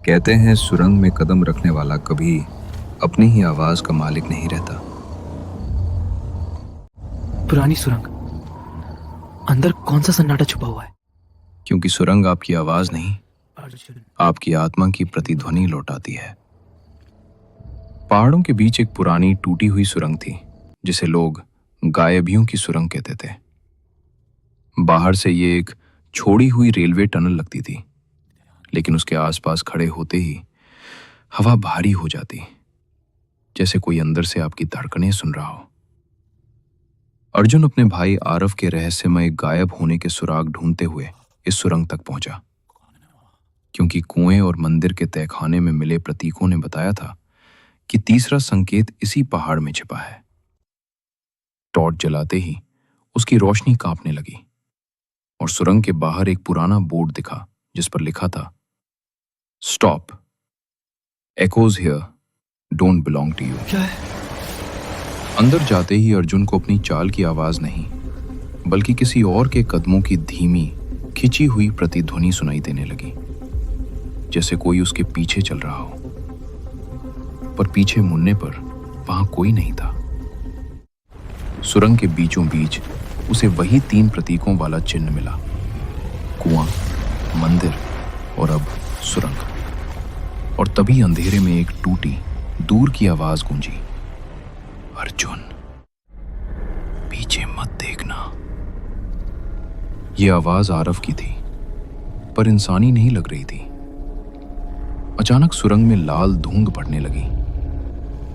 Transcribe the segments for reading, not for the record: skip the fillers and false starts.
कहते हैं सुरंग में कदम रखने वाला कभी अपनी ही आवाज का मालिक नहीं रहता। पुरानी सुरंग, अंदर कौन सा सन्नाटा छुपा हुआ है? क्योंकि सुरंग आपकी आवाज नहीं, आपकी आत्मा की प्रतिध्वनि लौटाती है। पहाड़ों के बीच एक पुरानी टूटी हुई सुरंग थी जिसे लोग गायबियों की सुरंग कहते थे। बाहर से ये एक छोड़ी हुई रेलवे टनल लगती थी, लेकिन उसके आसपास खड़े होते ही हवा भारी हो जाती, जैसे कोई अंदर से आपकी धड़कनें सुन रहा हो। अर्जुन अपने भाई आरव के रहस्यमय गायब होने के सुराग ढूंढते हुए इस सुरंग तक पहुंचा, क्योंकि कुएं और मंदिर के तहखाने में मिले प्रतीकों ने बताया था कि तीसरा संकेत इसी पहाड़ में छिपा है। टॉर्च जलाते ही उसकी रोशनी कांपने लगी और सुरंग के बाहर एक पुराना बोर्ड दिखा जिस पर लिखा था, stop, because here don't belong to you. क्या है? अंदर जाते ही अर्जुन को अपनी चाल की आवाज नहीं, बल्कि किसी और के कदमों की धीमी खिंची हुई प्रतिध्वनि सुनाई देने लगी, जैसे कोई उसके पीछे चल रहा हो। पर पीछे मुड़ने पर वहां कोई नहीं था। सुरंग के बीचों बीच उसे वही 3 प्रतीकों वाला चिन्ह मिला, कुआं, मंदिर और अब सुरंग। और तभी अंधेरे में एक टूटी दूर की आवाज गूंजी, अर्जुन, पीछे मत देखना। यह आवाज आरव की थी, पर इंसानी नहीं लग रही थी। अचानक सुरंग में लाल धुंध बढ़ने लगी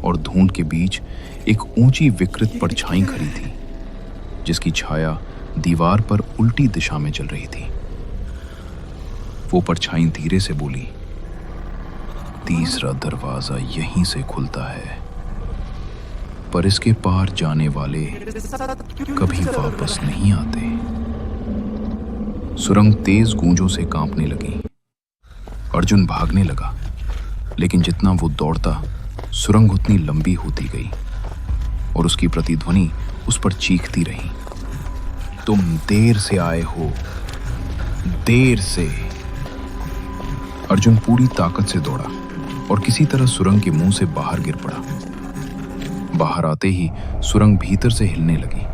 और धुंध के बीच एक ऊंची विकृत परछाई खड़ी थी, जिसकी छाया दीवार पर उल्टी दिशा में चल रही थी। वो परछाई धीरे से बोली, तीसरा दरवाजा यहीं से खुलता है, पर इसके पार जाने वाले कभी वापस नहीं आते। सुरंग तेज गूंजों से कांपने लगी। अर्जुन भागने लगा, लेकिन जितना वो दौड़ता सुरंग उतनी लंबी होती गई और उसकी प्रतिध्वनि उस पर चीखती रही, तुम देर से आए हो, देर से। अर्जुन पूरी ताकत से दौड़ा और किसी तरह सुरंग के मुंह से बाहर गिर पड़ा। बाहर आते ही सुरंग भीतर से हिलने लगी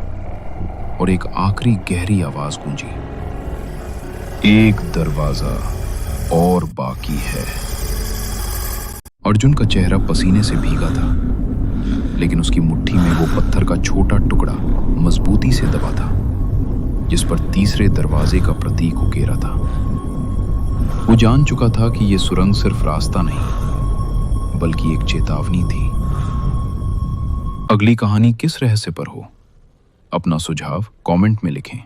और एक आखिरी गहरी आवाज गूंजी, एक दरवाजा और बाकी है। अर्जुन का चेहरा पसीने से भीगा था, लेकिन उसकी मुट्ठी में वो पत्थर का छोटा टुकड़ा मजबूती से दबा था, जिस पर तीसरे दरवाजे का प्रतीक उकेरा था। वो जान चुका था कि ये सुरंग सिर्फ रास्ता नहीं, बल्कि एक चेतावनी थी। अगली कहानी किस रहस्य पर हो? अपना सुझाव कमेंट में लिखें।